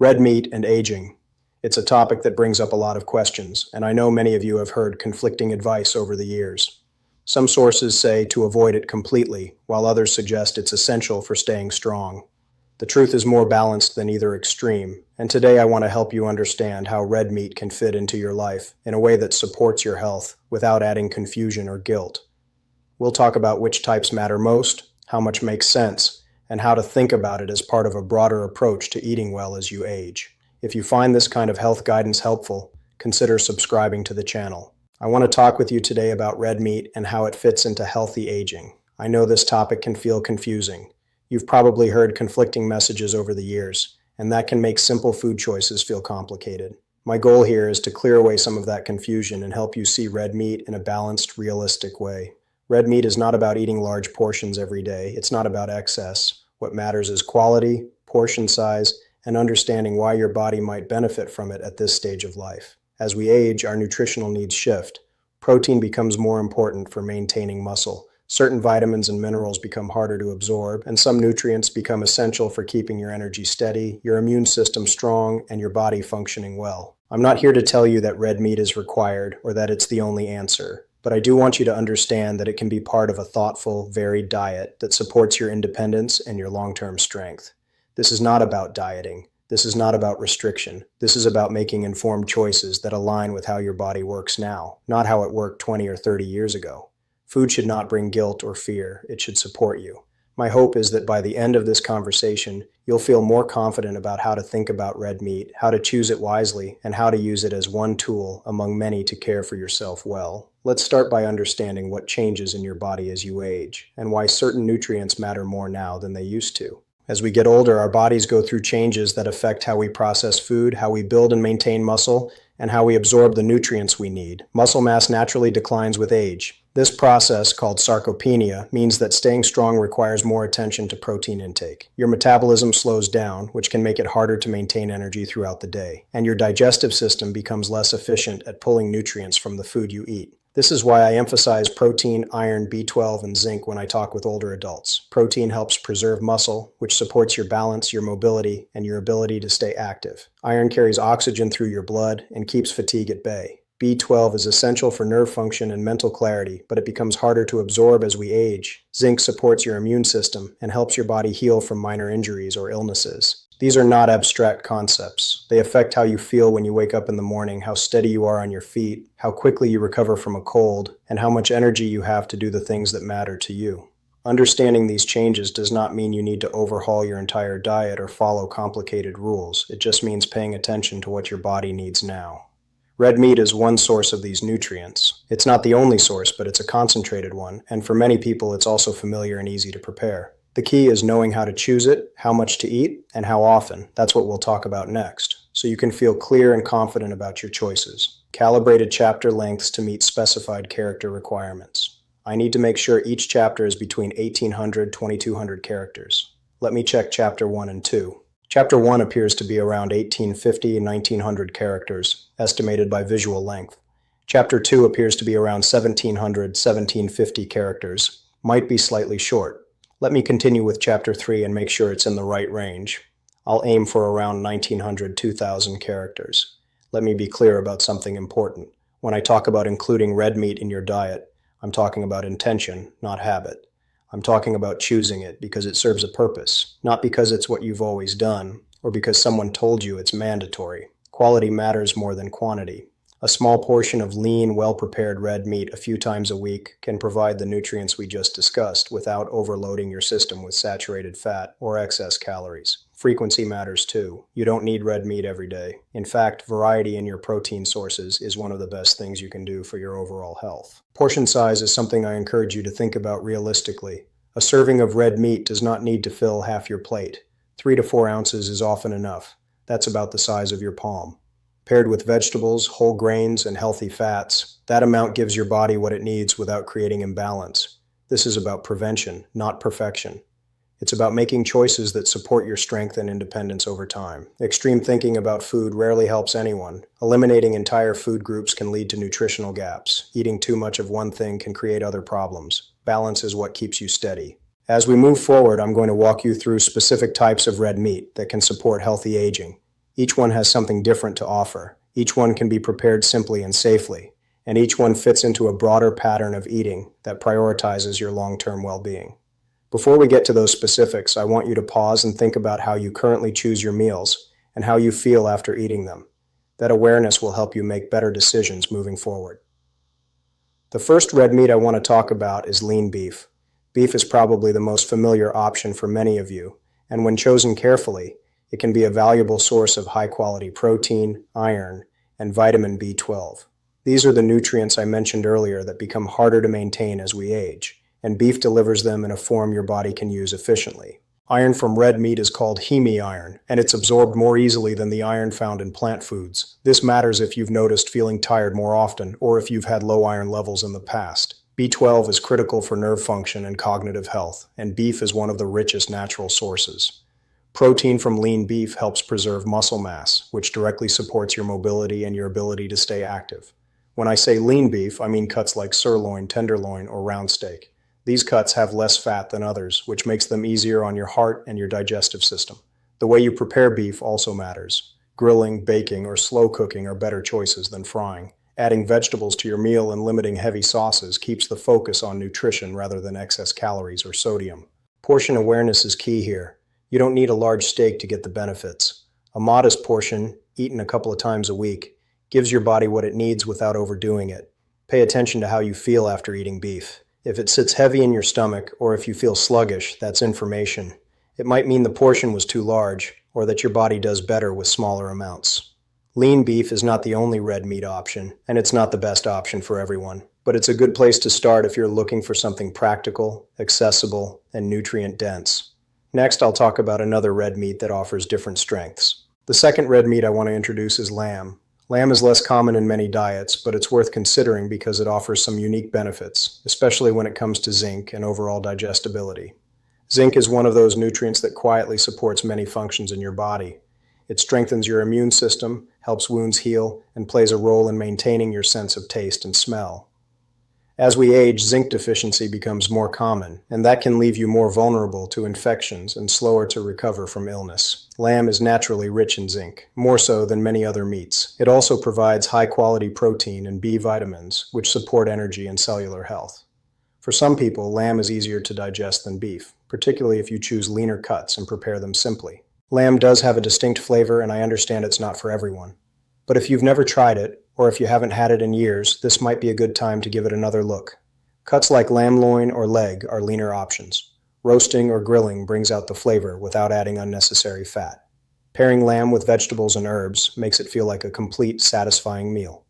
Red meat and aging. It's a topic that brings up a lot of questions, and I know many of you have heard conflicting advice over the years. Some sources say to avoid it completely, while others suggest it's essential for staying strong. The truth is more balanced than either extreme, and today I want to help you understand how red meat can fit into your life in a way that supports your health without adding confusion or guilt. We'll talk about which types matter most, how much makes sense, and how to think about it as part of a broader approach to eating well as you age. If you find this kind of health guidance helpful, consider subscribing to the channel. I want to talk with you today about red meat and how it fits into healthy aging. I know this topic can feel confusing. You've probably heard conflicting messages over the years, and that can make simple food choices feel complicated. My goal here is to clear away some of that confusion and help you see red meat in a balanced, realistic way. Red meat is not about eating large portions every day. It's not about excess. What matters is quality, portion size, and understanding why your body might benefit from it at this stage of life. As we age, our nutritional needs shift. Protein becomes more important for maintaining muscle. Certain vitamins and minerals become harder to absorb, and some nutrients become essential for keeping your energy steady, your immune system strong, and your body functioning well. I'm not here to tell you that red meat is required or that it's the only answer, but I do want you to understand that it can be part of a thoughtful, varied diet that supports your independence and your long-term strength. This is not about dieting. This is not about restriction. This is about making informed choices that align with how your body works now, not how it worked 20 or 30 years ago. Food should not bring guilt or fear. It should support you. My hope is that by the end of this conversation, you'll feel more confident about how to think about red meat, how to choose it wisely, and how to use it as one tool among many to care for yourself well. Let's start by understanding what changes in your body as you age, and why certain nutrients matter more now than they used to. As we get older, our bodies go through changes that affect how we process food, how we build and maintain muscle, and how we absorb the nutrients we need. Muscle mass naturally declines with age. This process, called sarcopenia, means that staying strong requires more attention to protein intake. Your metabolism slows down, which can make it harder to maintain energy throughout the day, and your digestive system becomes less efficient at pulling nutrients from the food you eat. This is why I emphasize protein, iron, B12, and zinc when I talk with older adults. Protein helps preserve muscle, which supports your balance, your mobility, and your ability to stay active. Iron carries oxygen through your blood and keeps fatigue at bay. B12 is essential for nerve function and mental clarity, but it becomes harder to absorb as we age. Zinc supports your immune system and helps your body heal from minor injuries or illnesses. These are not abstract concepts. They affect how you feel when you wake up in the morning, how steady you are on your feet, how quickly you recover from a cold, and how much energy you have to do the things that matter to you. Understanding these changes does not mean you need to overhaul your entire diet or follow complicated rules. It just means paying attention to what your body needs now. Red meat is one source of these nutrients. It's not the only source, but it's a concentrated one, and for many people it's also familiar and easy to prepare. The key is knowing how to choose it, how much to eat, and how often. That's what we'll talk about next, so you can feel clear and confident about your choices. Calibrated chapter lengths to meet specified character requirements. I need to make sure each chapter is between 1,800 and 2,200 characters. Let me check chapter 1 and 2. Chapter 1 appears to be around 1,850 and 1,900 characters, estimated by visual length. Chapter 2 appears to be around 1,700, 1,750 characters, might be slightly short. Let me continue with Chapter 3 and make sure it's in the right range. I'll aim for around 1,900, 2,000 characters. Let me be clear about something important. When I talk about including red meat in your diet, I'm talking about intention, not habit. I'm talking about choosing it because it serves a purpose, not because it's what you've always done, or because someone told you it's mandatory. Quality matters more than quantity. A small portion of lean, well-prepared red meat a few times a week can provide the nutrients we just discussed without overloading your system with saturated fat or excess calories. Frequency matters too. You don't need red meat every day. In fact, variety in your protein sources is one of the best things you can do for your overall health. Portion size is something I encourage you to think about realistically. A serving of red meat does not need to fill half your plate. 3 to 4 ounces is often enough. That's about the size of your palm. Paired with vegetables, whole grains, and healthy fats, that amount gives your body what it needs without creating imbalance. This is about prevention, not perfection. It's about making choices that support your strength and independence over time. Extreme thinking about food rarely helps anyone. Eliminating entire food groups can lead to nutritional gaps. Eating too much of one thing can create other problems. Balance is what keeps you steady. As we move forward, I'm going to walk you through specific types of red meat that can support healthy aging. Each one has something different to offer. Each one can be prepared simply and safely, and each one fits into a broader pattern of eating that prioritizes your long-term well-being. Before we get to those specifics, I want you to pause and think about how you currently choose your meals and how you feel after eating them. That awareness will help you make better decisions moving forward. The first red meat I want to talk about is lean beef. Beef is probably the most familiar option for many of you, and when chosen carefully, it can be a valuable source of high-quality protein, iron, and vitamin B12. These are the nutrients I mentioned earlier that become harder to maintain as we age, and beef delivers them in a form your body can use efficiently. Iron from red meat is called heme iron, and it's absorbed more easily than the iron found in plant foods. This matters if you've noticed feeling tired more often or if you've had low iron levels in the past. B12 is critical for nerve function and cognitive health, and beef is one of the richest natural sources. Protein from lean beef helps preserve muscle mass, which directly supports your mobility and your ability to stay active. When I say lean beef, I mean cuts like sirloin, tenderloin, or round steak. These cuts have less fat than others, which makes them easier on your heart and your digestive system. The way you prepare beef also matters. Grilling, baking, or slow cooking are better choices than frying. Adding vegetables to your meal and limiting heavy sauces keeps the focus on nutrition rather than excess calories or sodium. Portion awareness is key here. You don't need a large steak to get the benefits. A modest portion, eaten a couple of times a week, gives your body what it needs without overdoing it. Pay attention to how you feel after eating beef. If it sits heavy in your stomach, or if you feel sluggish, that's information. It might mean the portion was too large, or that your body does better with smaller amounts. Lean beef is not the only red meat option, and it's not the best option for everyone. But it's a good place to start if you're looking for something practical, accessible, and nutrient-dense. Next, I'll talk about another red meat that offers different strengths. The second red meat I want to introduce is lamb. Lamb is less common in many diets, but it's worth considering because it offers some unique benefits, especially when it comes to zinc and overall digestibility. Zinc is one of those nutrients that quietly supports many functions in your body. It strengthens your immune system, helps wounds heal, and plays a role in maintaining your sense of taste and smell. As we age, zinc deficiency becomes more common, and that can leave you more vulnerable to infections and slower to recover from illness. Lamb is naturally rich in zinc, more so than many other meats. It also provides high-quality protein and B vitamins, which support energy and cellular health. For some people, lamb is easier to digest than beef, particularly if you choose leaner cuts and prepare them simply. Lamb does have a distinct flavor, and I understand it's not for everyone. But if you've never tried it, or if you haven't had it in years, this might be a good time to give it another look. Cuts like lamb loin or leg are leaner options. Roasting or grilling brings out the flavor without adding unnecessary fat. Pairing lamb with vegetables and herbs makes it feel like a complete, satisfying meal.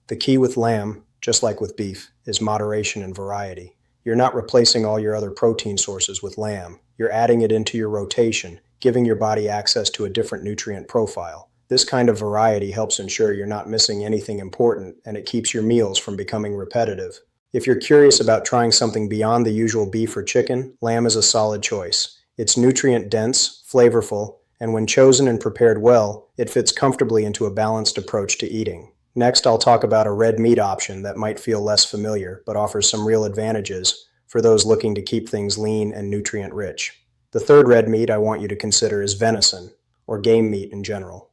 The key with lamb, just like with beef, is moderation and variety. You're not replacing all your other protein sources with lamb. You're adding it into your rotation, giving your body access to a different nutrient profile. This kind of variety helps ensure you're not missing anything important, and it keeps your meals from becoming repetitive. If you're curious about trying something beyond the usual beef or chicken, lamb is a solid choice. It's nutrient-dense, flavorful, and when chosen and prepared well, it fits comfortably into a balanced approach to eating. Next, I'll talk about a red meat option that might feel less familiar, but offers some real advantages for those looking to keep things lean and nutrient-rich. The third red meat I want you to consider is venison, or game meat in general.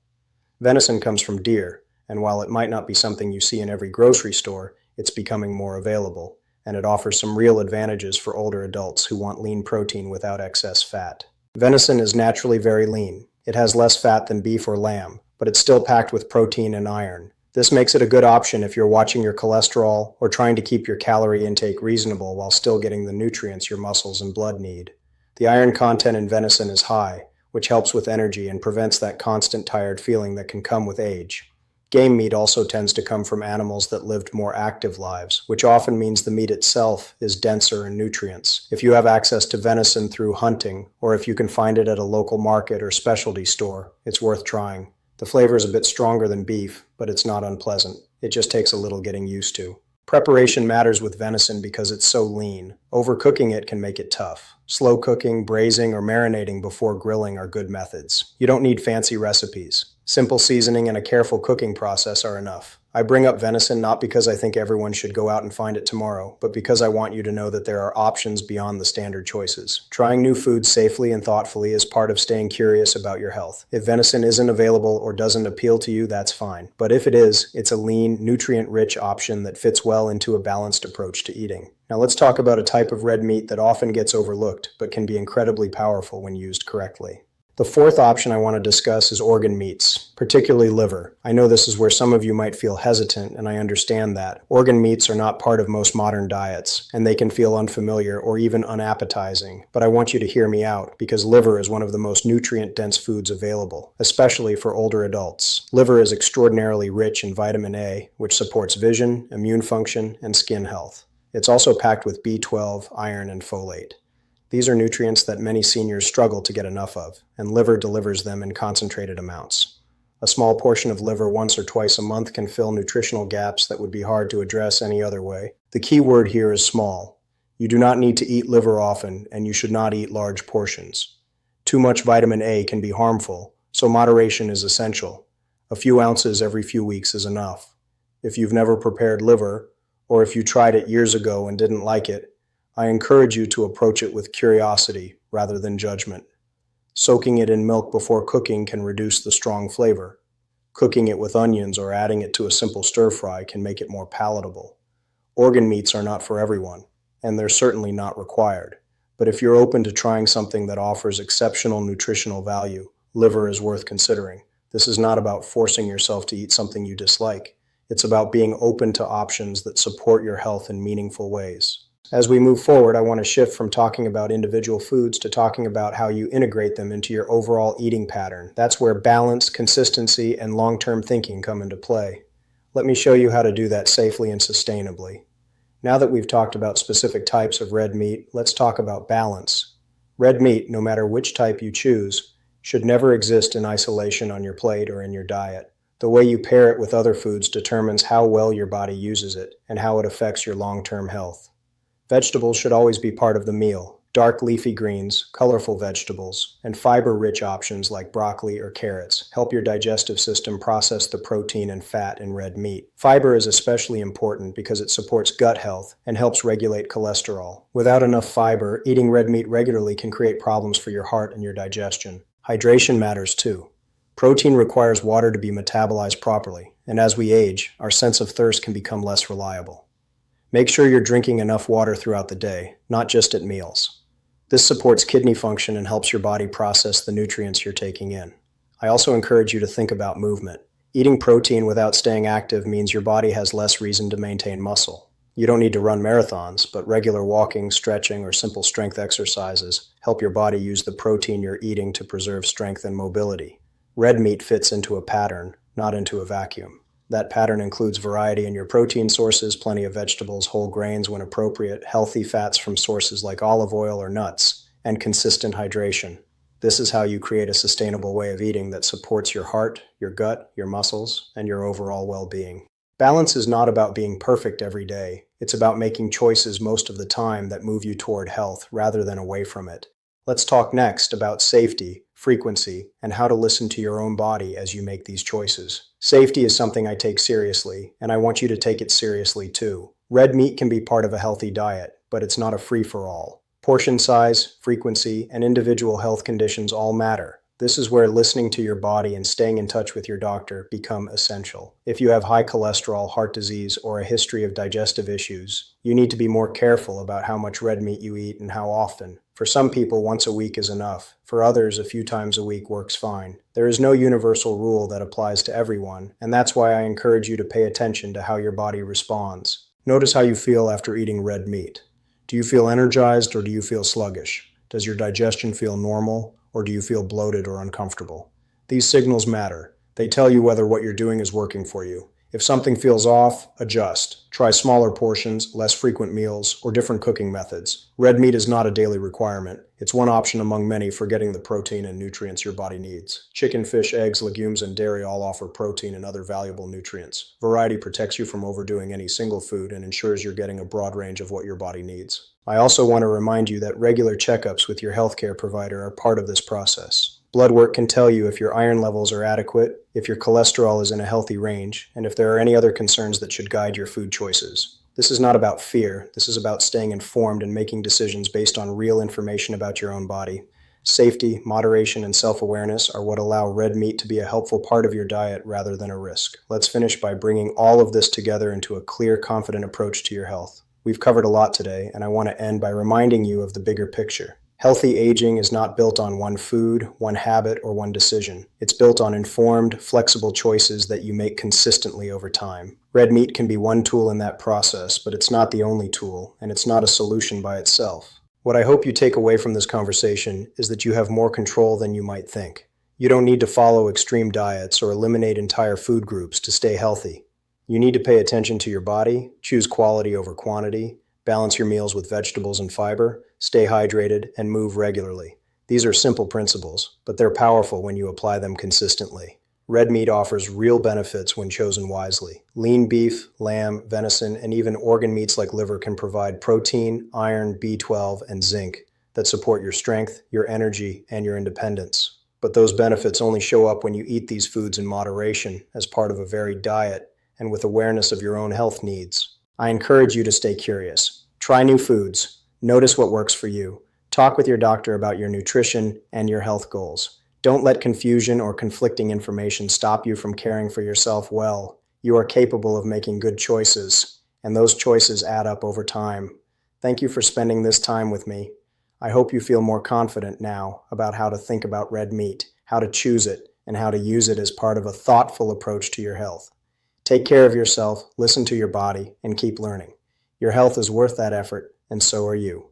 Venison comes from deer, and while it might not be something you see in every grocery store, it's becoming more available, and it offers some real advantages for older adults who want lean protein without excess fat. Venison is naturally very lean. It has less fat than beef or lamb, but it's still packed with protein and iron. This makes it a good option if you're watching your cholesterol or trying to keep your calorie intake reasonable while still getting the nutrients your muscles and blood need. The iron content in venison is high, which helps with energy and prevents that constant tired feeling that can come with age. Game meat also tends to come from animals that lived more active lives, which often means the meat itself is denser in nutrients. If you have access to venison through hunting, or if you can find it at a local market or specialty store, it's worth trying. The flavor is a bit stronger than beef, but it's not unpleasant. It just takes a little getting used to. Preparation matters with venison because it's so lean. Overcooking it can make it tough. Slow cooking, braising, or marinating before grilling are good methods. You don't need fancy recipes. Simple seasoning and a careful cooking process are enough. I bring up venison not because I think everyone should go out and find it tomorrow, but because I want you to know that there are options beyond the standard choices. Trying new foods safely and thoughtfully is part of staying curious about your health. If venison isn't available or doesn't appeal to you, that's fine. But if it is, it's a lean, nutrient-rich option that fits well into a balanced approach to eating. Now let's talk about a type of red meat that often gets overlooked, but can be incredibly powerful when used correctly. The fourth option I want to discuss is organ meats, particularly liver. I know this is where some of you might feel hesitant, and I understand that. Organ meats are not part of most modern diets, and they can feel unfamiliar or even unappetizing. But I want you to hear me out, because liver is one of the most nutrient-dense foods available, especially for older adults. Liver is extraordinarily rich in vitamin A, which supports vision, immune function, and skin health. It's also packed with B12, iron, and folate. These are nutrients that many seniors struggle to get enough of, and liver delivers them in concentrated amounts. A small portion of liver once or twice a month can fill nutritional gaps that would be hard to address any other way. The key word here is small. You do not need to eat liver often, and you should not eat large portions. Too much vitamin A can be harmful, so moderation is essential. A few ounces every few weeks is enough. If you've never prepared liver, or if you tried it years ago and didn't like it, I encourage you to approach it with curiosity rather than judgment. Soaking it in milk before cooking can reduce the strong flavor. Cooking it with onions or adding it to a simple stir-fry can make it more palatable. Organ meats are not for everyone, and they're certainly not required. But if you're open to trying something that offers exceptional nutritional value, liver is worth considering. This is not about forcing yourself to eat something you dislike. It's about being open to options that support your health in meaningful ways. As we move forward, I want to shift from talking about individual foods to talking about how you integrate them into your overall eating pattern. That's where balance, consistency, and long-term thinking come into play. Let me show you how to do that safely and sustainably. Now that we've talked about specific types of red meat, let's talk about balance. Red meat, no matter which type you choose, should never exist in isolation on your plate or in your diet. The way you pair it with other foods determines how well your body uses it and how it affects your long-term health. Vegetables should always be part of the meal. Dark leafy greens, colorful vegetables, and fiber-rich options like broccoli or carrots help your digestive system process the protein and fat in red meat. Fiber is especially important because it supports gut health and helps regulate cholesterol. Without enough fiber, eating red meat regularly can create problems for your heart and your digestion. Hydration matters too. Protein requires water to be metabolized properly, and as we age, our sense of thirst can become less reliable. Make sure you're drinking enough water throughout the day, not just at meals. This supports kidney function and helps your body process the nutrients you're taking in. I also encourage you to think about movement. Eating protein without staying active means your body has less reason to maintain muscle. You don't need to run marathons, but regular walking, stretching, or simple strength exercises help your body use the protein you're eating to preserve strength and mobility. Red meat fits into a pattern, not into a vacuum. That pattern includes variety in your protein sources, plenty of vegetables, whole grains when appropriate, healthy fats from sources like olive oil or nuts, and consistent hydration. This is how you create a sustainable way of eating that supports your heart, your gut, your muscles, and your overall well-being. Balance is not about being perfect every day. It's about making choices most of the time that move you toward health rather than away from it. Let's talk next about safety, frequency, and how to listen to your own body as you make these choices. Safety is something I take seriously, and I want you to take it seriously too. Red meat can be part of a healthy diet, but it's not a free-for-all. Portion size, frequency, and individual health conditions all matter. This is where listening to your body and staying in touch with your doctor become essential. If you have high cholesterol, heart disease, or a history of digestive issues, you need to be more careful about how much red meat you eat and how often. For some people, once a week is enough. For others, a few times a week works fine. There is no universal rule that applies to everyone, and that's why I encourage you to pay attention to how your body responds. Notice how you feel after eating red meat. Do you feel energized or do you feel sluggish? Does your digestion feel normal or do you feel bloated or uncomfortable? These signals matter. They tell you whether what you're doing is working for you. If something feels off, adjust. Try smaller portions, less frequent meals, or different cooking methods. Red meat is not a daily requirement. It's one option among many for getting the protein and nutrients your body needs. Chicken, fish, eggs, legumes, and dairy all offer protein and other valuable nutrients. Variety protects you from overdoing any single food and ensures you're getting a broad range of what your body needs. I also want to remind you that regular checkups with your healthcare provider are part of this process. Blood work can tell you if your iron levels are adequate, if your cholesterol is in a healthy range, and if there are any other concerns that should guide your food choices. This is not about fear. This is about staying informed and making decisions based on real information about your own body. Safety, moderation, and self-awareness are what allow red meat to be a helpful part of your diet rather than a risk. Let's finish by bringing all of this together into a clear, confident approach to your health. We've covered a lot today, and I want to end by reminding you of the bigger picture. Healthy aging is not built on one food, one habit, or one decision. It's built on informed, flexible choices that you make consistently over time. Red meat can be one tool in that process, but it's not the only tool, and it's not a solution by itself. What I hope you take away from this conversation is that you have more control than you might think. You don't need to follow extreme diets or eliminate entire food groups to stay healthy. You need to pay attention to your body, choose quality over quantity, balance your meals with vegetables and fiber, stay hydrated, and move regularly. These are simple principles, but they're powerful when you apply them consistently. Red meat offers real benefits when chosen wisely. Lean beef, lamb, venison, and even organ meats like liver can provide protein, iron, B12, and zinc that support your strength, your energy, and your independence. But those benefits only show up when you eat these foods in moderation as part of a varied diet and with awareness of your own health needs. I encourage you to stay curious. Try new foods. Notice what works for you. Talk with your doctor about your nutrition and your health goals. Don't let confusion or conflicting information stop you from caring for yourself well. You are capable of making good choices, and those choices add up over time. Thank you for spending this time with me. I hope you feel more confident now about how to think about red meat, how to choose it, and how to use it as part of a thoughtful approach to your health. Take care of yourself, listen to your body, and keep learning. Your health is worth that effort, and so are you.